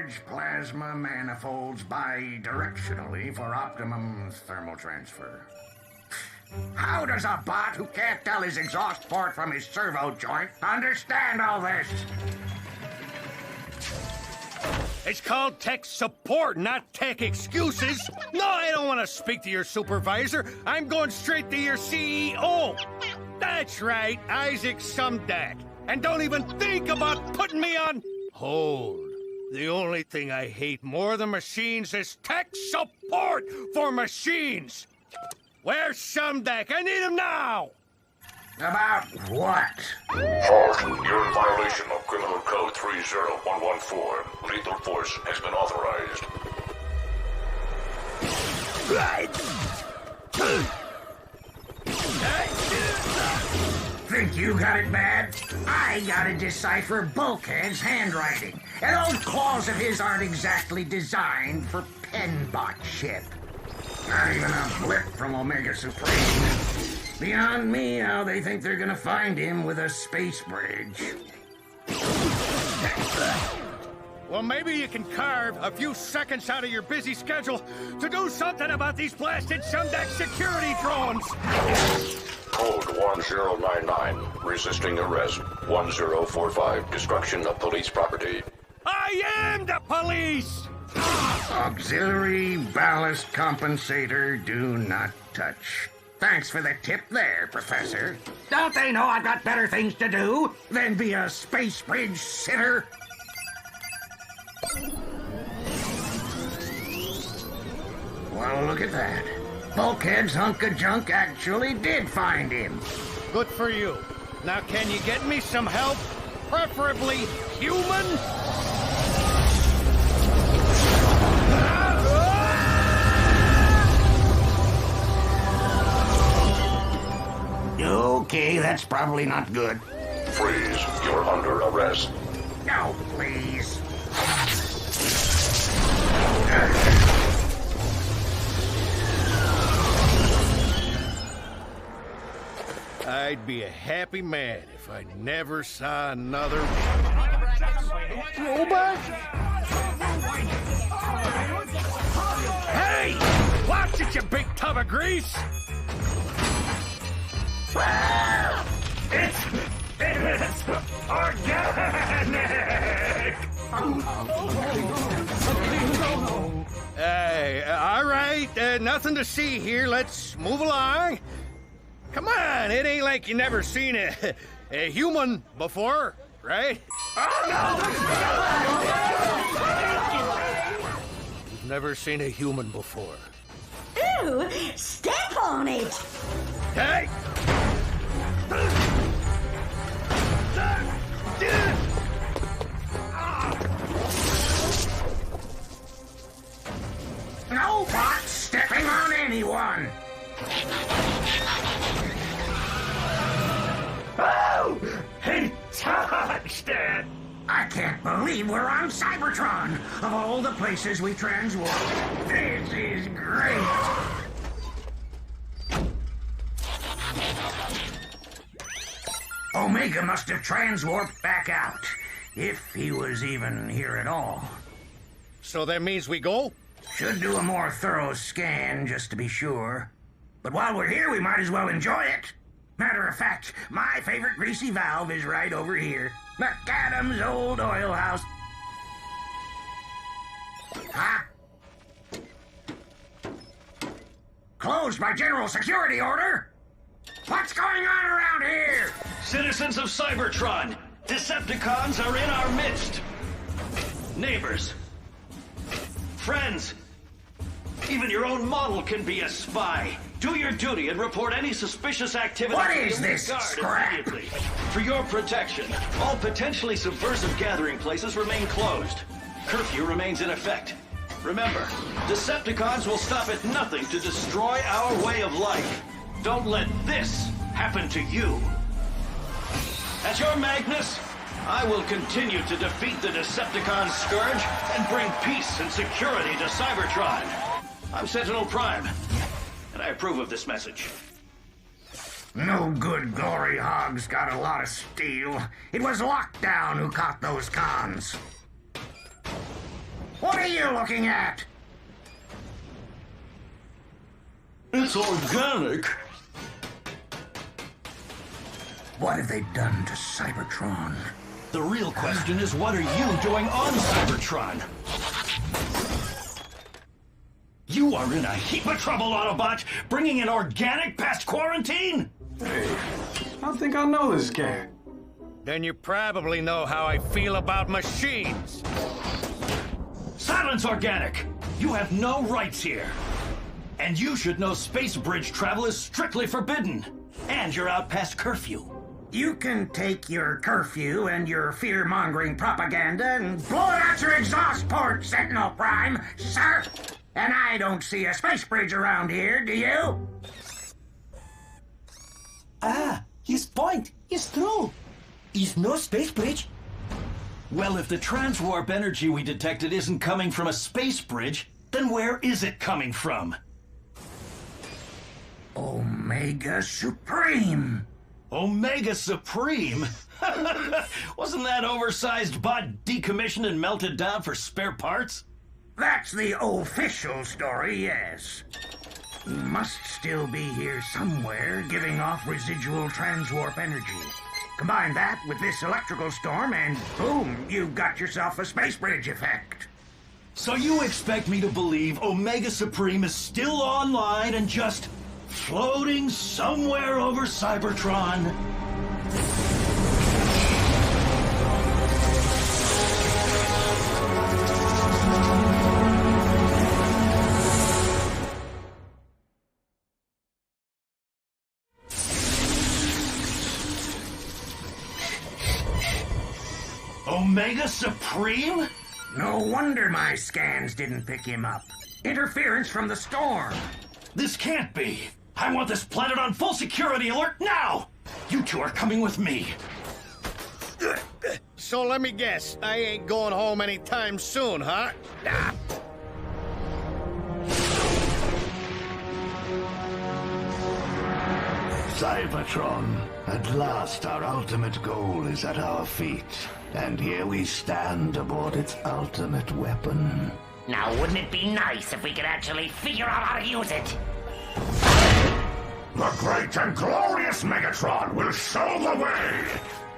large plasma manifolds bidirectionally for optimum thermal transfer. How does a bot who can't tell his exhaust port from his servo joint understand all this? It's called tech support, not tech excuses. No, I don't want to speak to your supervisor. I'm going straight to your CEO. That's right, Isaac Sumdac. And don't even think about putting me on hold. The only thing I hate more than machines is tech support for machines. Where's Sumdac? I need him now! About what? Halt. You're in violation of Criminal Code 30114. Lethal force has been authorized. Think you got it bad? I gotta decipher Bulkhead's handwriting. And those claws of his aren't exactly designed for penbot ship. Not even a blip from Omega Supreme. Beyond me how they think they're gonna find him with a space bridge. Well, maybe you can carve a few seconds out of your busy schedule to do something about these blasted Sumdac security drones. Code 1099. Resisting arrest. 1045. Destruction of police property. I am the police! Auxiliary ballast compensator do not touch. Thanks for the tip there, Professor. Don't they know I've got better things to do than be a space bridge sitter? Well, look at that. Bulkhead's hunk of junk actually did find him. Good for you. Now can you get me some help? Preferably human? Okay, that's probably not good. Freeze. You're under arrest. No, please. I'd be a happy man if I never saw another robot. Hey! Watch it, you big tub of grease! It's organic! All right, nothing to see here. Let's move along. Come on, it ain't like you never seen a human before, right? You've never seen a human before. Ooh, step on it! Hey! No bot stepping on anyone! Oh! He touched it! I can't believe we're on Cybertron! Of all the places we transwarp, this is great! Omega must have transwarped back out, if he was even here at all. So that means we go? Should do a more thorough scan, just to be sure. But while we're here, we might as well enjoy it. Matter of fact, my favorite greasy valve is right over here. McAdam's old oil house. Huh? Closed by general security order? What's going on around here? Citizens of Cybertron, Decepticons are in our midst. Neighbors. Friends. Even your own model can be a spy. Do your duty and report any suspicious activity. What is this scrap? Immediately. For your protection, all potentially subversive gathering places remain closed. Curfew remains in effect. Remember, Decepticons will stop at nothing to destroy our way of life. Don't let this happen to you. As your Magnus, I will continue to defeat the Decepticon scourge and bring peace and security to Cybertron. I'm Sentinel Prime, and I approve of this message. No good glory hogs got a lot of steel. It was Lockdown who caught those cons. What are you looking at? It's organic. What have they done to Cybertron? The real question is, what are you doing on Cybertron? You are in a heap of trouble, Autobot! Bringing in organic past quarantine? Hey, I think I know this guy. Then you probably know how I feel about machines. Silence, Organic! You have no rights here. And you should know space bridge travel is strictly forbidden. And you're out past curfew. You can take your curfew and your fear-mongering propaganda and blow it out your exhaust port, Sentinel Prime, sir! And I don't see a space bridge around here, do you? Ah, his point is true. Is no space bridge? Well, if the transwarp energy we detected isn't coming from a space bridge, then where is it coming from? Omega Supreme! Omega Supreme? Wasn't that oversized bot decommissioned and melted down for spare parts? That's the official story, yes. He must still be here somewhere, giving off residual transwarp energy. Combine that with this electrical storm, and boom, you've got yourself a space bridge effect. So you expect me to believe Omega Supreme is still online and just floating somewhere over Cybertron? Omega Supreme? No wonder my scans didn't pick him up. Interference from the storm. This can't be. I want this planet on full security alert now! You two are coming with me. So let me guess, I ain't going home anytime soon, huh? Ah. Cybertron, at last our ultimate goal is at our feet. And here we stand aboard its ultimate weapon. Now, wouldn't it be nice if we could actually figure out how to use it? The great and glorious Megatron will show the way!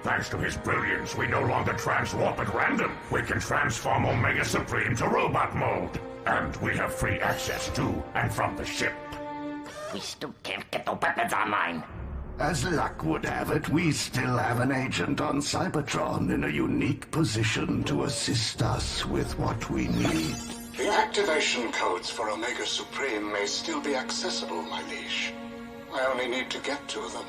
Thanks to his brilliance, we no longer transwarp at random. We can transform Omega Supreme to robot mode. And we have free access to and from the ship. We still can't get the weapons online. As luck would have it, we still have an agent on Cybertron in a unique position to assist us with what we need. The activation codes for Omega Supreme may still be accessible, my liege. I only need to get to them.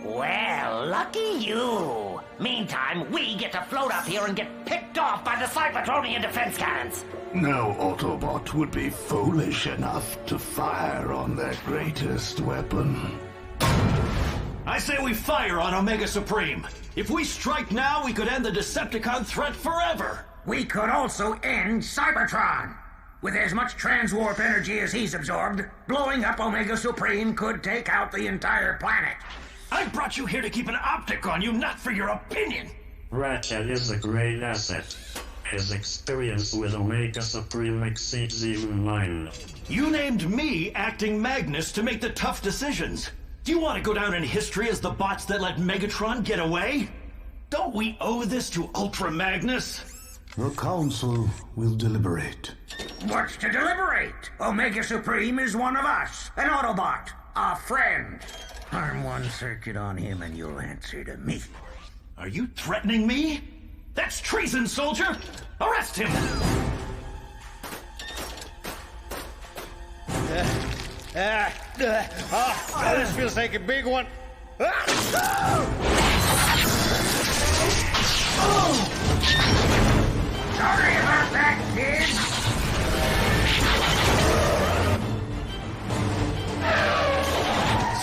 Well, lucky you. Meantime, we get to float up here and get picked off by the Cybertronian defense cannons. No Autobot would be foolish enough to fire on their greatest weapon. I say we fire on Omega Supreme. If we strike now, we could end the Decepticon threat forever. We could also end Cybertron. With as much transwarp energy as he's absorbed, blowing up Omega Supreme could take out the entire planet. I brought you here to keep an optic on you, not for your opinion. Ratchet is a great asset. His experience with Omega Supreme exceeds even mine. You named me Acting Magnus to make the tough decisions. Do you want to go down in history as the bots that let Megatron get away? Don't we owe this to Ultra Magnus? The Council will deliberate. What's to deliberate? Omega Supreme is one of us, an Autobot, a friend. Arm one circuit on him and you'll answer to me. Are you threatening me? That's treason, soldier! Arrest him! This feels like a big one. Sorry about that, kid.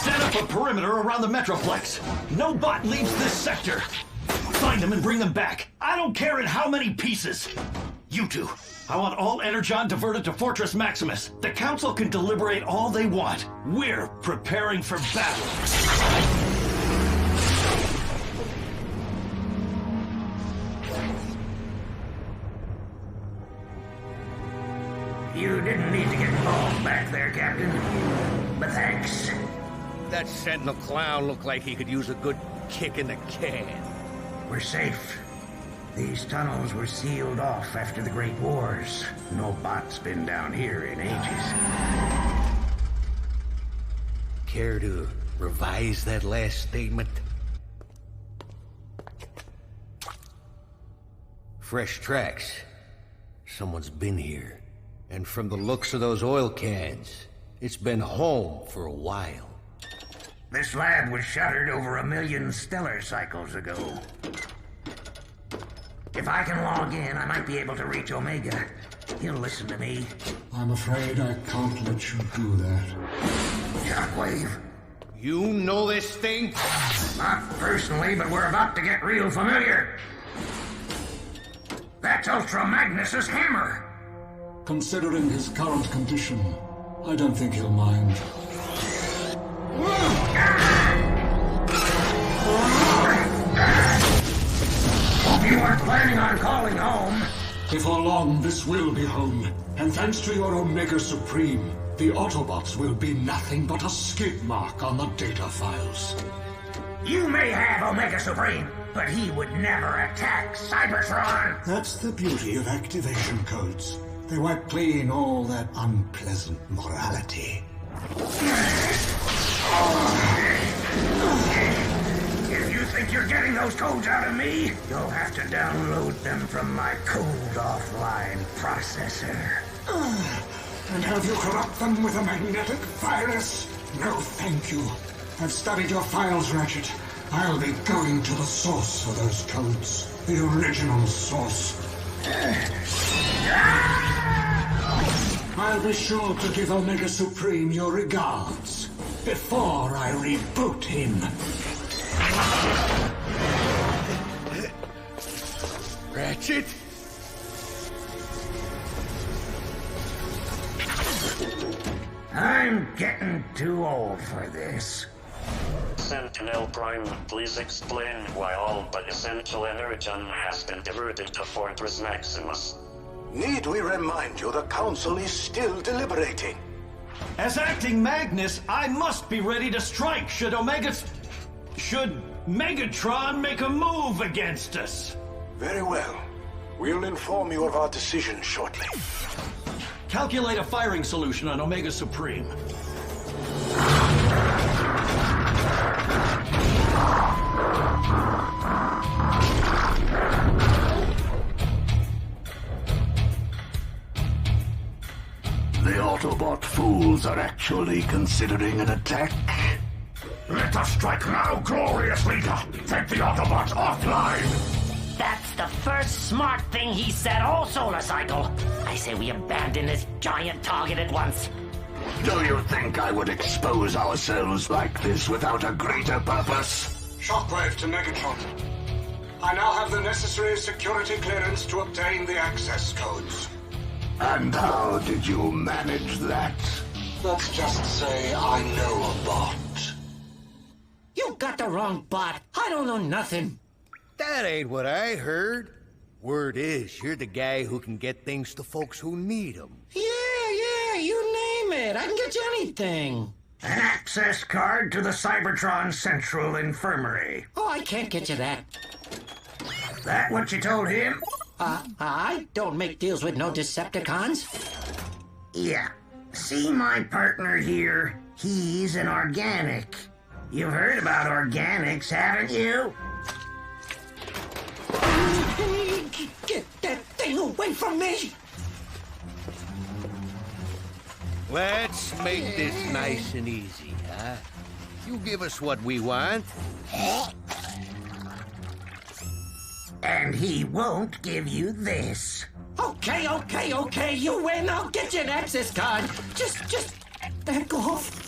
Set up a perimeter around the Metroplex. No bot leaves this sector. Find them and bring them back. I don't care in how many pieces. You two, I want all Energon diverted to Fortress Maximus. The Council can deliberate all they want. We're preparing for battle. back there, Captain. But thanks. That Sentinel clown looked like he could use a good kick in the can. We're safe. These tunnels were sealed off after the Great Wars. No bot's been down here in ages. Care to revise that last statement? Fresh tracks. Someone's been here. And from the looks of those oil cans, it's been home for a while. This lab was shuttered over 1 million stellar cycles ago. If I can log in, I might be able to reach Omega. He'll listen to me. I'm afraid I can't let you do that. Shockwave. You know this thing? Not personally, but we're about to get real familiar. That's Ultra Magnus's hammer. Considering his current condition, I don't think he'll mind. Hope you weren't planning on calling home. Before long, this will be home. And thanks to your Omega Supreme, the Autobots will be nothing but a skid mark on the data files. You may have Omega Supreme, but he would never attack Cybertron. That's the beauty of activation codes. They wipe clean all that unpleasant morality. If you think you're getting those codes out of me, you'll have to download them from my cold offline processor. And have you corrupt them with a magnetic virus? No, thank you. I've studied your files, Ratchet. I'll be going to the source for those codes. The original source. I'll be sure to give Omega Supreme your regards before I reboot him. Ratchet? I'm getting too old for this. Sentinel Prime, please explain why all but essential energy has been diverted to Fortress Maximus. Need we remind you the Council is still deliberating? As acting Magnus, I must be ready to strike should Megatron make a move against us. Very well. We'll inform you of our decision shortly. Calculate a firing solution on Omega Supreme. The Autobot fools are actually considering an attack. Let us strike now, glorious leader! Take the Autobots offline! That's the first smart thing he said all solar cycle. I say we abandon this giant target at once. Do you think I would expose ourselves like this without a greater purpose? Shockwave to Megatron. I now have the necessary security clearance to obtain the access codes. And how did you manage that? Let's just say I know a bot. You got the wrong bot. I don't know nothing. That ain't what I heard. Word is, you're the guy who can get things to folks who need them. Yeah, you name it. I can get you anything. An access card to the Cybertron Central Infirmary. Oh, I can't get you that. That what you told him? I don't make deals with no Decepticons. Yeah. See my partner here? He's an organic. You've heard about organics, haven't you? Get that thing away from me! Let's make this nice and easy, huh? You give us what we want. And he won't give you this. Okay, you win. I'll get you an access card. Just back off.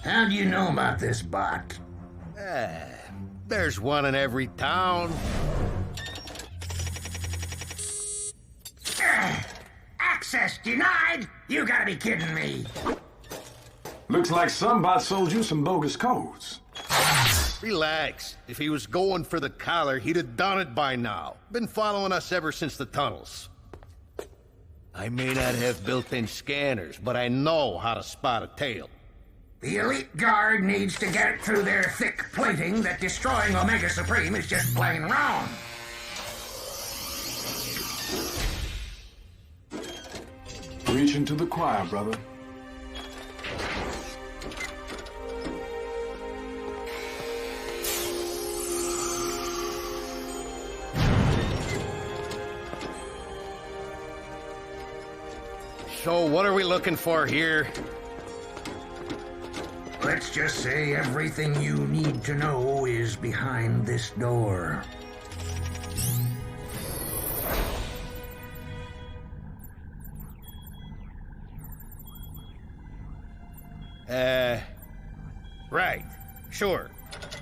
How do you know about this bot? There's one in every town. Access denied? You gotta be kidding me. Looks like some bot sold you some bogus codes. Relax. If he was going for the collar, he'd have done it by now. Been following us ever since the tunnels. I may not have built-in scanners, but I know how to spot a tail. The elite guard needs to get it through their thick plating that destroying Omega Supreme is just plain wrong. Reach into the choir, brother. So what are we looking for here? Let's just say everything you need to know is behind this door. Right. Sure.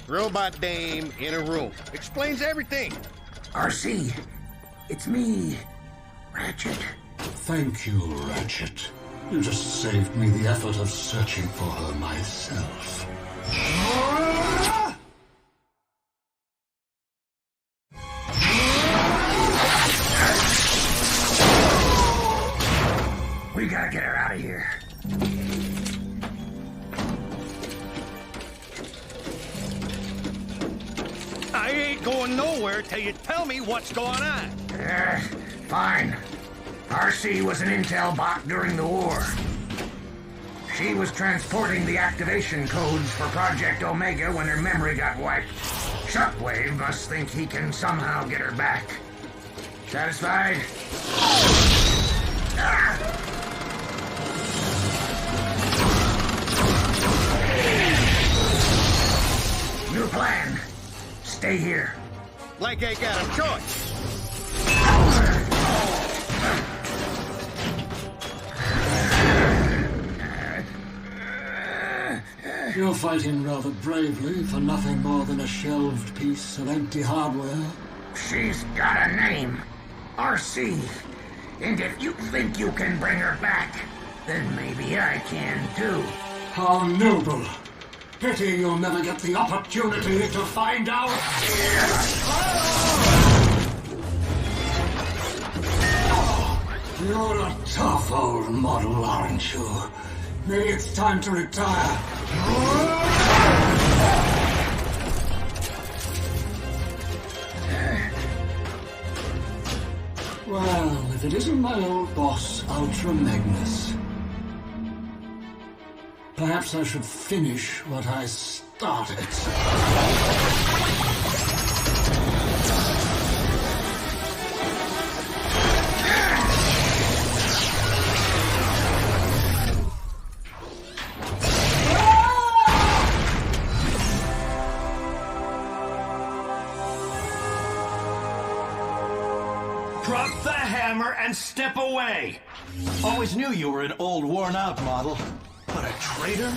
Robot dame in a room. Explains everything. RC, it's me, Ratchet. Thank you, Ratchet. You just saved me the effort of searching for her myself. We gotta get her out of here. I ain't going nowhere till you tell me what's going on. Fine. RC was an intel bot during the war. She was transporting the activation codes for Project Omega when her memory got wiped. Shockwave must think he can somehow get her back. Satisfied? New plan. Stay here. Like I got a choice. You're fighting rather bravely for nothing more than a shelved piece of empty hardware. She's got a name. RC. And if you think you can bring her back, then maybe I can too. How noble. Pity you'll never get the opportunity to find out. You're a tough old model, aren't you? Maybe it's time to retire. Well, if it isn't my old boss, Ultra Magnus. Perhaps I should finish what I started. Drop the hammer and step away! Always knew you were an old, worn-out model. But a traitor?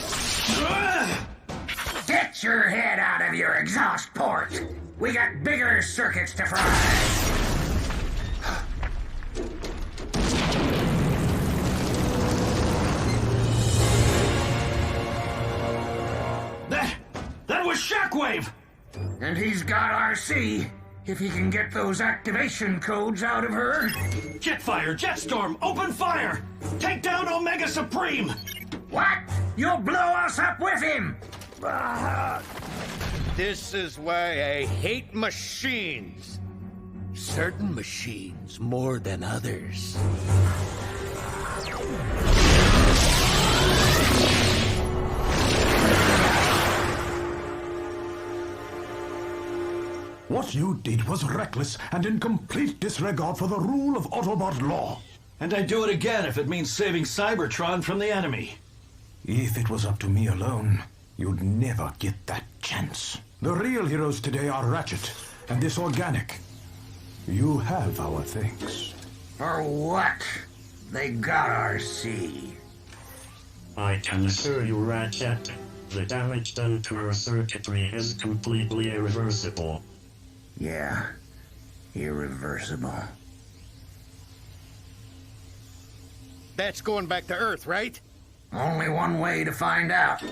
Get your head out of your exhaust port! We got bigger circuits to fry! That was Shockwave! And he's got RC. If he can get those activation codes out of her... Jetfire, Jetstorm, open fire! Take down Omega Supreme! What? You'll blow us up with him! This is why I hate machines. Certain machines more than others. What you did was reckless and in complete disregard for the rule of Autobot law. And I'd do it again if it means saving Cybertron from the enemy. If it was up to me alone, you'd never get that chance. The real heroes today are Ratchet and this organic. You have our thanks. For what? They got RC. I can assure you, Ratchet, the damage done to our circuitry is completely irreversible. Yeah, irreversible. That's going back to Earth, right? Only one way to find out.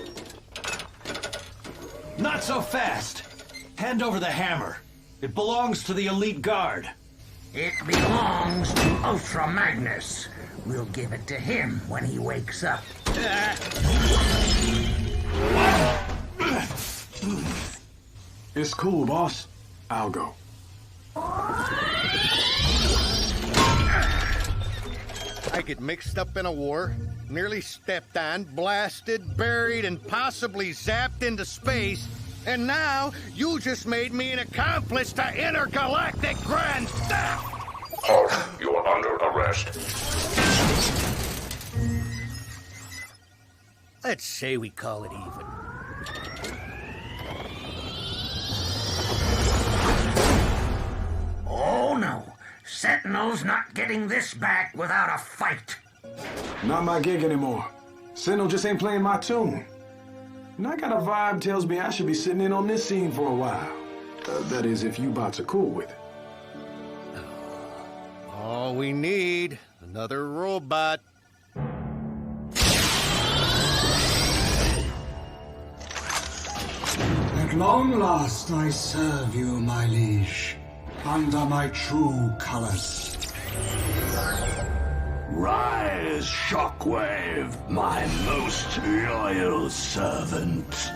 Not so fast! Hand over the hammer. It belongs to the elite guard. It belongs to Ultra Magnus. We'll give it to him when he wakes up. It's cool, boss. I'll go. I get mixed up in a war, nearly stepped on, blasted, buried, and possibly zapped into space. And now, you just made me an accomplice to intergalactic grand theft! Halt. You are under arrest. Let's say we call it even. Oh no, Sentinel's not getting this back without a fight. Not my gig anymore. Sentinel just ain't playing my tune. And I got a vibe tells me I should be sitting in on this scene for a while. That is, if you bots are cool with it. All we need, another robot. At long last I serve you, my liege, under my true colors. Rise, Shockwave, my most loyal servant.